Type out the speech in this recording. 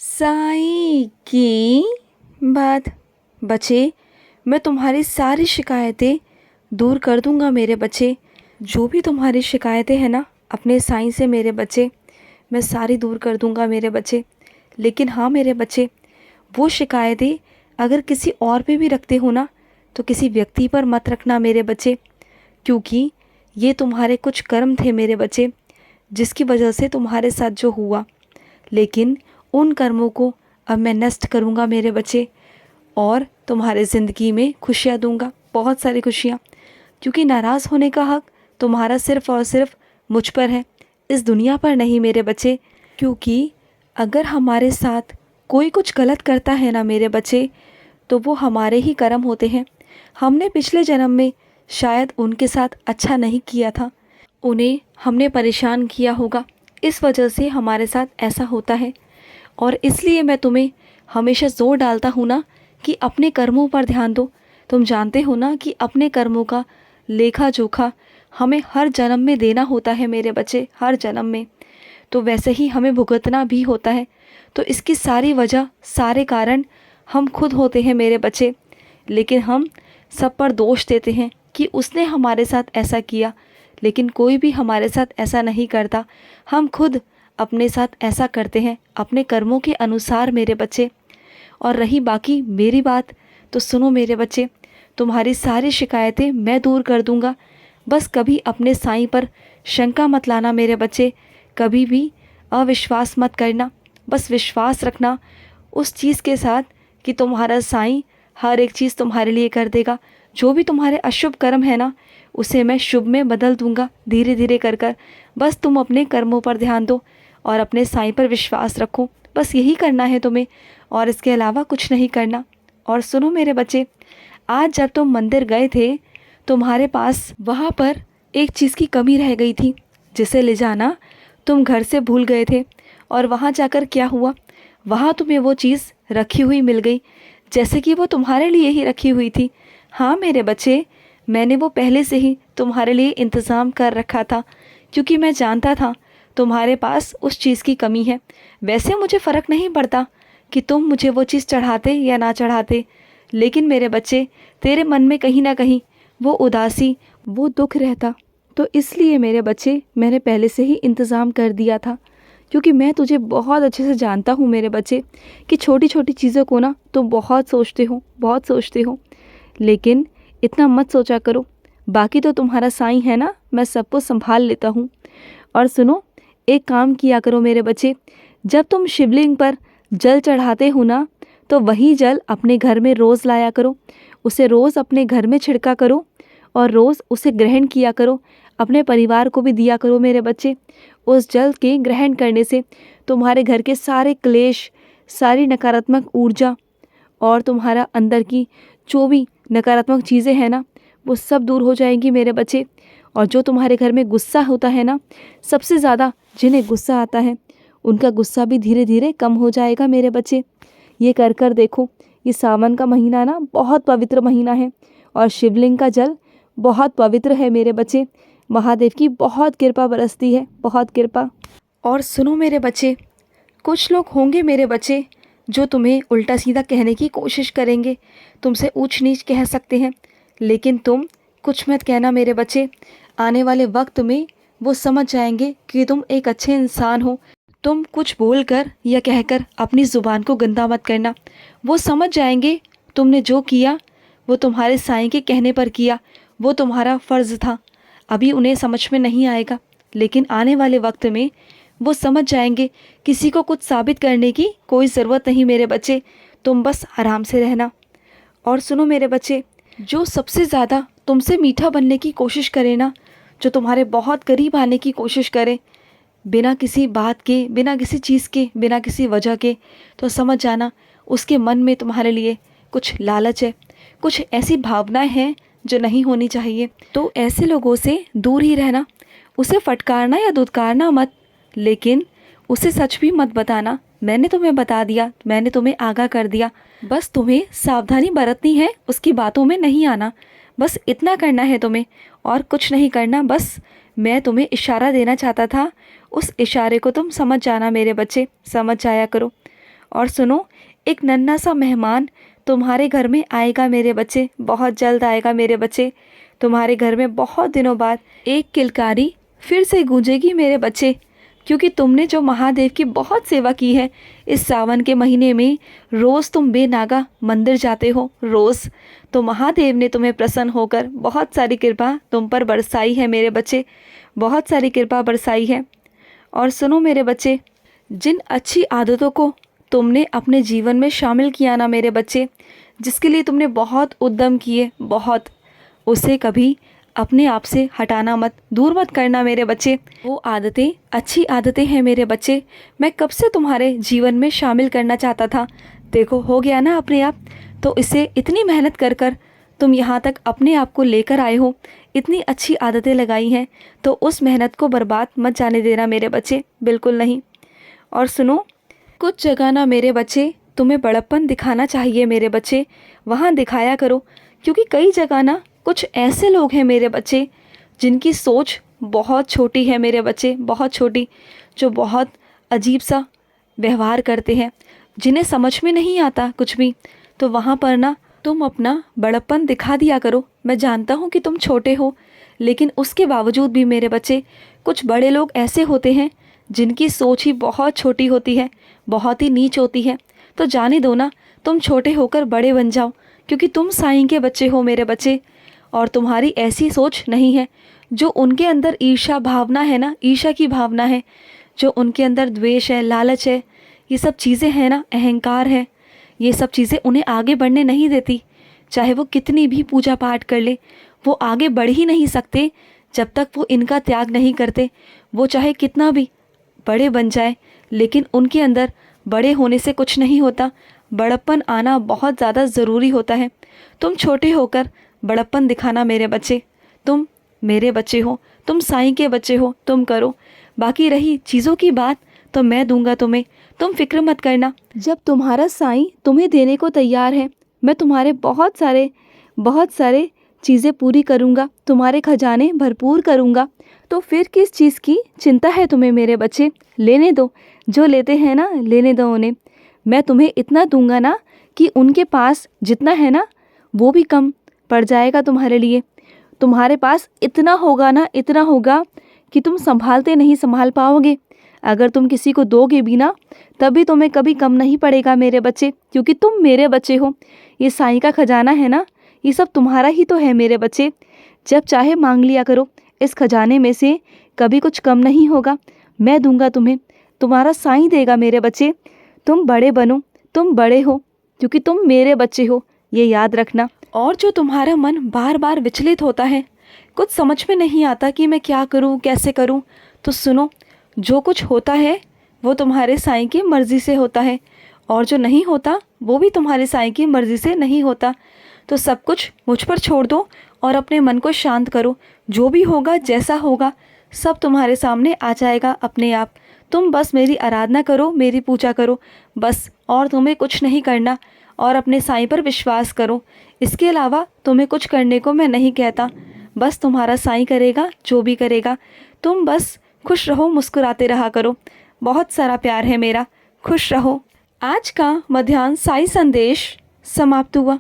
साईं की बात। बच्चे, मैं तुम्हारी सारी शिकायतें दूर कर दूंगा मेरे बच्चे। जो भी तुम्हारी शिकायतें हैं ना अपने साईं से मेरे बच्चे, मैं सारी दूर कर दूंगा मेरे बच्चे। लेकिन हाँ मेरे बच्चे, वो शिकायतें अगर किसी और पे भी रखते हो ना तो किसी व्यक्ति पर मत रखना मेरे बच्चे, क्योंकि ये तुम्हारे कुछ कर्म थे मेरे बच्चे, जिसकी वजह से तुम्हारे साथ जो हुआ। लेकिन उन कर्मों को अब मैं नष्ट करूँगा मेरे बच्चे, और तुम्हारे ज़िंदगी में खुशियाँ दूँगा, बहुत सारी खुशियाँ। क्योंकि नाराज़ होने का हक़ तुम्हारा सिर्फ़ और सिर्फ मुझ पर है, इस दुनिया पर नहीं मेरे बच्चे। क्योंकि अगर हमारे साथ कोई कुछ गलत करता है ना मेरे बच्चे, तो वो हमारे ही कर्म होते हैं। हमने पिछले जन्म में शायद उनके साथ अच्छा नहीं किया था, उन्हें हमने परेशान किया होगा, इस वजह से हमारे साथ ऐसा होता है। और इसलिए मैं तुम्हें हमेशा ज़ोर डालता हूँ ना कि अपने कर्मों पर ध्यान दो। तुम जानते हो ना कि अपने कर्मों का लेखा जोखा हमें हर जन्म में देना होता है मेरे बच्चे, हर जन्म में। तो वैसे ही हमें भुगतना भी होता है। तो इसकी सारी वजह, सारे कारण हम खुद होते हैं मेरे बच्चे। लेकिन हम सब पर दोष देते हैं कि उसने हमारे साथ ऐसा किया, लेकिन कोई भी हमारे साथ ऐसा नहीं करता। हम खुद अपने साथ ऐसा करते हैं अपने कर्मों के अनुसार मेरे बच्चे। और रही बाकी मेरी बात, तो सुनो मेरे बच्चे, तुम्हारी सारी शिकायतें मैं दूर कर दूंगा। बस कभी अपने साईं पर शंका मत लाना मेरे बच्चे, कभी भी अविश्वास मत करना। बस विश्वास रखना उस चीज़ के साथ कि तुम्हारा साईं हर एक चीज़ तुम्हारे लिए कर देगा। जो भी तुम्हारे अशुभ कर्म है ना, उसे मैं शुभ में बदल दूंगा धीरे धीरे कर कर। बस तुम अपने कर्मों पर ध्यान दो और अपने साईं पर विश्वास रखो। बस यही करना है तुम्हें, और इसके अलावा कुछ नहीं करना। और सुनो मेरे बच्चे, आज जब तुम मंदिर गए थे, तुम्हारे पास वहाँ पर एक चीज़ की कमी रह गई थी, जिसे ले जाना तुम घर से भूल गए थे। और वहाँ जाकर क्या हुआ, वहाँ तुम्हें वो चीज़ रखी हुई मिल गई, जैसे कि वो तुम्हारे लिए ही रखी हुई थी। हाँ मेरे बच्चे, मैंने वो पहले से ही तुम्हारे लिए इंतज़ाम कर रखा था, क्योंकि मैं जानता था तुम्हारे पास उस चीज़ की कमी है। वैसे मुझे फ़र्क नहीं पड़ता कि तुम मुझे वो चीज़ चढ़ाते या ना चढ़ाते, लेकिन मेरे बच्चे, तेरे मन में कहीं ना कहीं वो उदासी, वो दुख रहता। तो इसलिए मेरे बच्चे, मैंने पहले से ही इंतज़ाम कर दिया था, क्योंकि मैं तुझे बहुत अच्छे से जानता हूँ मेरे बच्चे कि छोटी छोटी चीज़ों को ना तुम बहुत सोचते हो, बहुत सोचते हो। लेकिन इतना मत सोचा करो, बाकी तो तुम्हारा साईं है ना, मैं सबको संभाल लेता हूँ। और सुनो, एक काम किया करो मेरे बच्चे, जब तुम शिवलिंग पर जल चढ़ाते हो ना, तो वही जल अपने घर में रोज़ लाया करो, उसे रोज़ अपने घर में छिड़का करो और रोज़ उसे ग्रहण किया करो। अपने परिवार को भी दिया करो मेरे बच्चे। उस जल के ग्रहण करने से तुम्हारे घर के सारे क्लेश, सारी नकारात्मक ऊर्जा और तुम्हारा अंदर की जो भी नकारात्मक चीज़ें हैं ना, वो सब दूर हो जाएंगी मेरे बच्चे। और जो तुम्हारे घर में गुस्सा होता है ना, सबसे ज़्यादा जिन्हें गुस्सा आता है, उनका गुस्सा भी धीरे धीरे कम हो जाएगा मेरे बच्चे। ये कर कर देखो। ये सावन का महीना ना बहुत पवित्र महीना है, और शिवलिंग का जल बहुत पवित्र है मेरे बच्चे। महादेव की बहुत कृपा बरसती है, बहुत कृपा। और सुनो मेरे बच्चे, कुछ लोग होंगे मेरे बच्चे जो तुम्हें उल्टा सीधा कहने की कोशिश करेंगे, तुमसे ऊंच नीच कह सकते हैं, लेकिन तुम कुछ मत कहना मेरे बच्चे। आने वाले वक्त में वो समझ जाएंगे कि तुम एक अच्छे इंसान हो। तुम कुछ बोलकर या कहकर अपनी ज़ुबान को गंदा मत करना। वो समझ जाएंगे तुमने जो किया वो तुम्हारे साईं के कहने पर किया, वो तुम्हारा फ़र्ज़ था। अभी उन्हें समझ में नहीं आएगा, लेकिन आने वाले वक्त में वो समझ जाएंगे। किसी को कुछ साबित करने की कोई ज़रूरत नहीं मेरे बच्चे, तुम बस आराम से रहना। और सुनो मेरे बच्चे, जो सबसे ज़्यादा तुमसे मीठा बनने की कोशिश करे ना, जो तुम्हारे बहुत करीब आने की कोशिश करे, बिना किसी बात के, बिना किसी चीज़ के, बिना किसी वजह के, तो समझ जाना उसके मन में तुम्हारे लिए कुछ लालच है, कुछ ऐसी भावनाएं हैं जो नहीं होनी चाहिए। तो ऐसे लोगों से दूर ही रहना। उसे फटकारना या दुत्कारना मत, लेकिन उसे सच भी मत बताना। मैंने तुम्हें बता दिया, मैंने तुम्हें आगाह कर दिया, बस तुम्हें सावधानी बरतनी है, उसकी बातों में नहीं आना। बस इतना करना है तुम्हें, और कुछ नहीं करना। बस मैं तुम्हें इशारा देना चाहता था, उस इशारे को तुम समझ जाना मेरे बच्चे, समझ जाया करो। और सुनो, एक नन्हा सा मेहमान तुम्हारे घर में आएगा मेरे बच्चे, बहुत जल्द आएगा मेरे बच्चे। तुम्हारे घर में बहुत दिनों बाद एक किलकारी फिर से गूंजेगी मेरे बच्चे, क्योंकि तुमने जो महादेव की बहुत सेवा की है। इस सावन के महीने में रोज़ तुम बेनागा मंदिर जाते हो, रोज़। तो महादेव ने तुम्हें प्रसन्न होकर बहुत सारी कृपा तुम पर बरसाई है मेरे बच्चे, बहुत सारी कृपा बरसाई है। और सुनो मेरे बच्चे, जिन अच्छी आदतों को तुमने अपने जीवन में शामिल किया ना मेरे बच्चे, जिसके लिए तुमने बहुत उद्यम किए, बहुत, उसे कभी अपने आप से हटाना मत, दूर मत करना मेरे बच्चे। वो आदतें अच्छी आदतें हैं मेरे बच्चे, मैं कब से तुम्हारे जीवन में शामिल करना चाहता था, देखो हो गया ना अपने आप। तो इसे इतनी मेहनत कर कर तुम यहाँ तक अपने आप को लेकर आए हो, इतनी अच्छी आदतें लगाई हैं, तो उस मेहनत को बर्बाद मत जाने देना मेरे बच्चे, बिल्कुल नहीं। और सुनो, कुछ जगह ना मेरे बच्चे तुम्हें बड़प्पन दिखाना चाहिए मेरे बच्चे, वहाँ दिखाया करो, क्योंकि कई जगह ना कुछ ऐसे लोग हैं मेरे बच्चे जिनकी सोच बहुत छोटी है मेरे बच्चे, बहुत छोटी, जो बहुत अजीब सा व्यवहार करते हैं, जिन्हें समझ में नहीं आता कुछ भी। तो वहाँ पर ना तुम अपना बड़प्पन दिखा दिया करो। मैं जानता हूँ कि तुम छोटे हो, लेकिन उसके बावजूद भी मेरे बच्चे कुछ बड़े लोग ऐसे होते हैं जिनकी सोच ही बहुत छोटी होती है, बहुत ही नीच होती है। तो जाने दो ना, तुम छोटे होकर बड़े बन जाओ, क्योंकि तुम साईं के बच्चे हो मेरे बच्चे। और तुम्हारी ऐसी सोच नहीं है, जो उनके अंदर ईर्ष्या भावना है ना, ईर्ष्या की भावना है, जो उनके अंदर द्वेष है, लालच है, ये सब चीज़ें हैं ना, अहंकार है, ये सब चीज़ें उन्हें आगे बढ़ने नहीं देती। चाहे वो कितनी भी पूजा पाठ कर ले, वो आगे बढ़ ही नहीं सकते जब तक वो इनका त्याग नहीं करते। वो चाहे कितना भी बड़े बन जाए, लेकिन उनके अंदर बड़े होने से कुछ नहीं होता, बड़प्पन आना बहुत ज़्यादा ज़रूरी होता है। तुम छोटे होकर बड़प्पन दिखाना मेरे बच्चे, तुम मेरे बच्चे हो, तुम साईं के बच्चे हो, तुम करो। बाकी रही चीज़ों की बात तो मैं दूंगा तुम्हें, तुम फिक्र मत करना। जब तुम्हारा साईं तुम्हें देने को तैयार है, मैं तुम्हारे बहुत सारे चीज़ें पूरी करूँगा, तुम्हारे खजाने भरपूर करूँगा। तो फिर किस चीज़ की चिंता है तुम्हें मेरे बच्चे, लेने दो, जो लेते हैं ना लेने दो उन्हें। मैं तुम्हें इतना दूंगा ना कि उनके पास जितना है ना वो भी कम पड़ जाएगा तुम्हारे लिए। तुम्हारे पास इतना होगा ना, इतना होगा कि तुम संभालते नहीं संभाल पाओगे। अगर तुम किसी को दोगे भी ना, तभी तुम्हें कभी कम नहीं पड़ेगा मेरे बच्चे, क्योंकि तुम मेरे बच्चे हो। ये साईं का खजाना है ना, ये सब तुम्हारा ही तो है मेरे बच्चे। जब चाहे मांग लिया करो, इस खजाने में से कभी कुछ कम नहीं होगा। मैं दूंगा तुम्हें, तुम्हारा साईं देगा मेरे बच्चे। तुम बड़े बनो, तुम बड़े हो, क्योंकि तुम मेरे बच्चे हो, ये याद रखना। और जो तुम्हारा मन बार बार विचलित होता है, कुछ समझ में नहीं आता कि मैं क्या करूं, कैसे करूं, तो सुनो, जो कुछ होता है वो तुम्हारे साईं की मर्ज़ी से होता है, और जो नहीं होता वो भी तुम्हारे साईं की मर्ज़ी से नहीं होता। तो सब कुछ मुझ पर छोड़ दो और अपने मन को शांत करो। जो भी होगा, जैसा होगा, सब तुम्हारे सामने आ जाएगा अपने आप। तुम बस मेरी आराधना करो, मेरी पूजा करो, बस, और तुम्हें कुछ नहीं करना। और अपने साईं पर विश्वास करो, इसके अलावा तुम्हें कुछ करने को मैं नहीं कहता। बस तुम्हारा साईं करेगा जो भी करेगा। तुम बस खुश रहो, मुस्कुराते रहा करो। बहुत सारा प्यार है मेरा, खुश रहो। आज का मध्याह्न साई संदेश समाप्त हुआ।